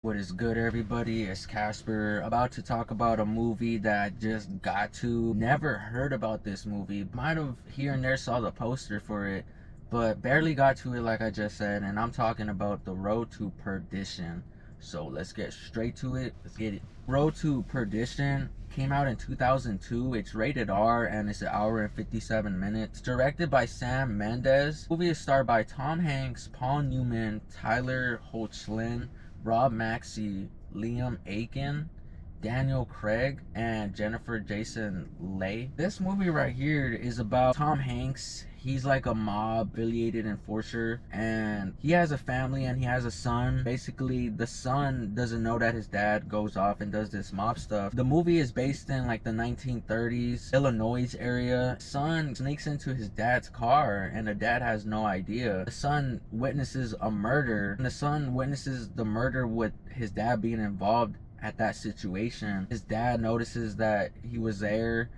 What is good, everybody? It's Casper, about to talk about a movie that I just got to. Never heard about this movie. Might have here and there saw the poster for it, but barely got to it like I just said, and I'm talking about The Road to Perdition. So let's get straight to it. Let's get it. Road to Perdition came out in 2002. It's rated R and it's an hour and 57 minutes. Directed by Sam Mendes. The movie is starred by Tom Hanks, Paul Newman, Tyler Hoechlin, Rob Maxey, Liam Aiken, Daniel Craig, and Jennifer Jason Leigh. This movie right here is about Tom Hanks. He's like a mob affiliated enforcer, and he has a family and he has a son. Basically, the son doesn't know that his dad goes off and does this mob stuff. The movie is based in like the 1930s Illinois area. Son sneaks into his dad's car and the dad has no idea. The son witnesses a murder, and the son witnesses the murder with his dad being involved at that situation. His dad notices that he was there.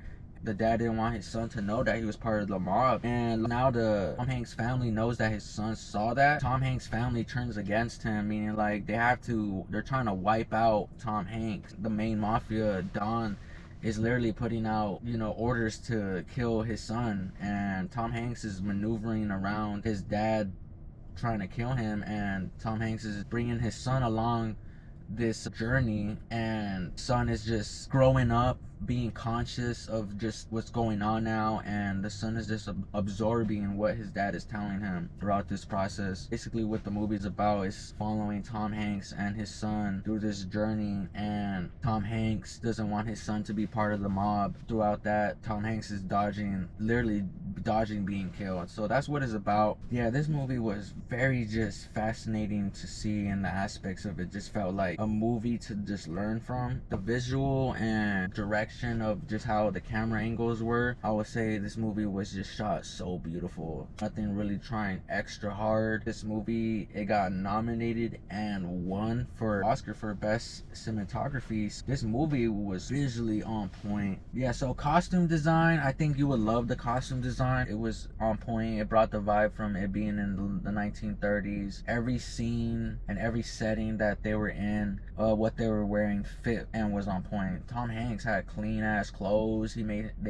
The dad didn't want his son to know that he was part of the mob, and now the Tom Hanks family knows that his son saw that. Tom Hanks family turns against him, meaning like they're trying to wipe out Tom Hanks. The main mafia Don is literally putting out, orders to kill his son, and Tom Hanks is maneuvering around his dad trying to kill him, and Tom Hanks is bringing his son along this journey, and son is just growing up, being conscious of just what's going on now, and the son is just absorbing what his dad is telling him throughout this process. Basically what the movie is about is following Tom Hanks and his son through this journey, and Tom Hanks doesn't want his son to be part of the mob. Throughout that, Tom Hanks is literally dodging being killed. So that's what it's about. Yeah, this movie was very just fascinating to see, and the aspects of it just felt like a movie to just learn from. The visual and direction of just how the camera angles were, I would say this movie was just shot so beautiful. Nothing really trying extra hard. This movie, it got nominated and won for Oscar for best cinematography. This movie was visually on point. Yeah, so costume design, I think you would love the costume design. It was on point. It brought the vibe from it being in the 1930s. Every scene and every setting that they were in, what they were wearing fit and was on point. Tom Hanks had clean ass clothes. They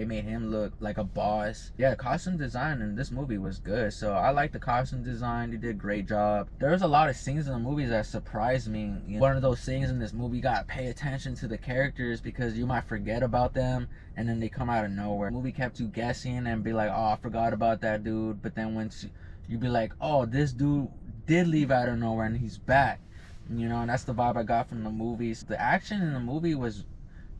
made him look like a boss. Yeah, costume design in this movie was good. So I like the costume design. They did a great job. There was a lot of scenes in the movie that surprised me. One of those things in this movie, you gotta pay attention to the characters because you might forget about them and then they come out of nowhere. The movie kept you guessing and be like, oh, I forgot about that dude. But then once you be like, oh, this dude did leave out of nowhere and he's back. And that's the vibe I got from the movies. The action in the movie was,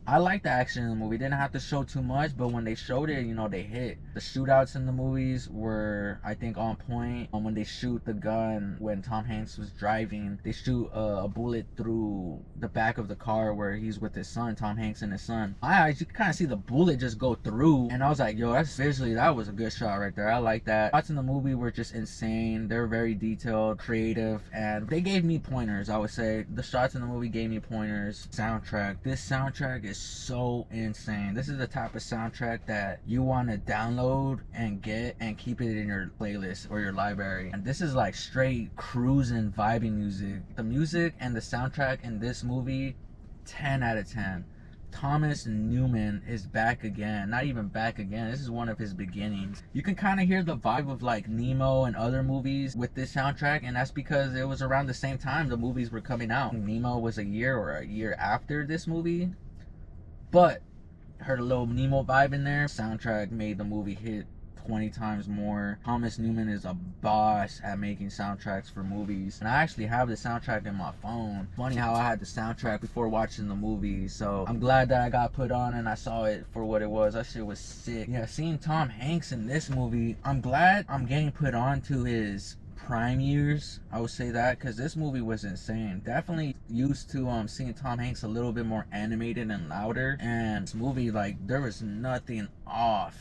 I like the action in the movie. Didn't have to show too much, but when they showed it, they hit. The shootouts in the movies were, I think, on point. When they shoot the gun, when Tom Hanks was driving, they shoot a bullet through the back of the car where he's with his son, Tom Hanks and his son. You can kind of see the bullet just go through, and I was like, yo, that's visually, that was a good shot right there. I like that. Shots in the movie were just insane. They're very detailed, creative, and they gave me pointers, I would say. The shots in the movie gave me pointers. Soundtrack. This soundtrack is so insane. This is the type of soundtrack that you want to download and get and keep it in your playlist or your library. And this is like straight cruising vibing music. The music and the soundtrack in this movie, 10 out of 10. Thomas Newman is back again. Not even back again. This is one of his beginnings. You can kind of hear the vibe of like Nemo and other movies with this soundtrack, and that's because it was around the same time the movies were coming out. Nemo was a year after this movie. But heard a little Nemo vibe in there. Soundtrack made the movie hit 20 times more. Thomas Newman is a boss at making soundtracks for movies. And I actually have the soundtrack in my phone. Funny how I had the soundtrack before watching the movie. So I'm glad that I got put on and I saw it for what it was. That shit was sick. Yeah, seeing Tom Hanks in this movie, I'm glad I'm getting put on to his prime years, I would say that, because this movie was insane. Definitely used to seeing Tom Hanks a little bit more animated and louder, and this movie, like, there was nothing off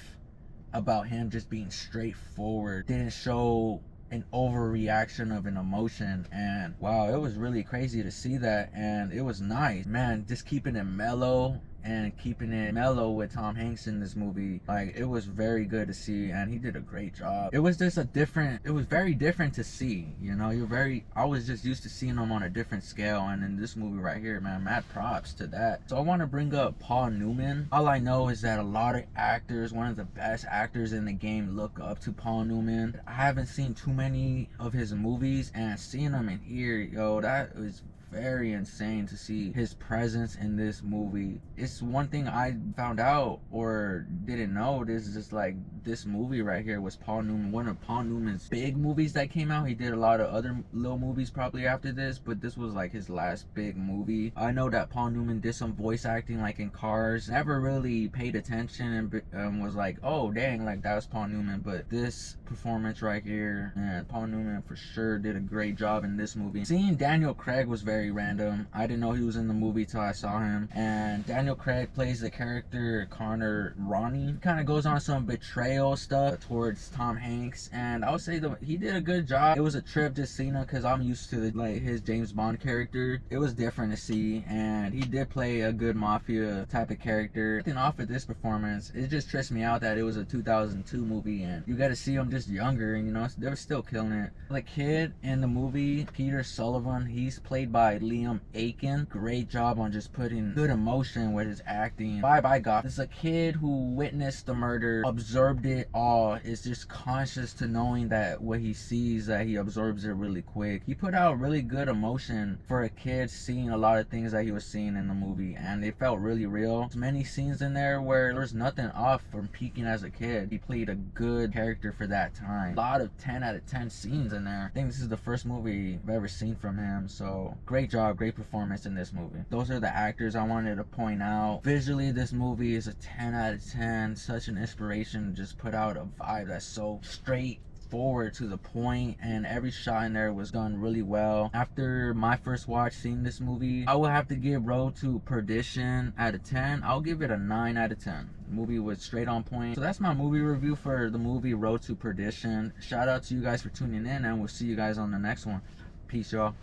about him just being straightforward. Didn't show an overreaction of an emotion, and wow, it was really crazy to see that, and it was nice, man. Just keeping it mellow and keeping it mellow with Tom Hanks in this movie. Like, it was very good to see, and he did a great job. It was just it was very different to see, you know. I was just used to seeing him on a different scale, and in this movie right here, man, mad props to that. So I want to bring up Paul Newman. All I know is that a lot of actors, one of the best actors in the game, look up to Paul Newman. I haven't seen too many of his movies, and seeing him in here, yo, that was very insane to see his presence in this movie. It's one thing I found out or didn't know. This is just like, this movie right here was Paul Newman, one of Paul Newman's big movies that came out. He did a lot of other little movies probably after this, but this was like his last big movie. I know that Paul Newman did some voice acting like in Cars. Never really paid attention and was like, oh dang, like that was Paul Newman. But this performance right here, and Paul Newman for sure did a great job in this movie. Seeing Daniel Craig was very random. I didn't know he was in the movie till I saw him. And Daniel Craig plays the character Connor Ronnie. Kind of goes on some betrayal stuff towards Tom Hanks, and I would say that he did a good job. It was a trip just seeing him because I'm used to like his James Bond character. It was different to see, and he did play a good mafia type of character. Looking off of this performance, it just trips me out that it was a 2002 movie, and you got to see him just younger, and you know, they were still killing it. The kid in the movie, Peter Sullivan, he's played by Liam Aiken. Great job on just putting good emotion with his acting. Vibe I got is a kid who witnessed the murder, observed it all, is just conscious to knowing that what he sees, that he absorbs it really quick. He put out really good emotion for a kid seeing a lot of things that he was seeing in the movie, and it felt really real. There's many scenes in there where there's nothing off from peaking as a kid. He played a good character for that time. A lot of 10 out of 10 scenes in there. I think this is the first movie I've ever seen from him, so great job, great performance in this movie. Those are the actors I wanted to point out. Visually, this movie is a 10 out of 10. Such an inspiration, just put out a vibe that's so straight forward to the point, and every shot in there was done really well. After my first watch seeing this movie, I will have to give Road to Perdition out of 10. I'll give it a 9 out of 10. The movie was straight on point. So that's my movie review for the movie Road to Perdition. Shout out to you guys for tuning in, and we'll see you guys on the next one. Peace, y'all.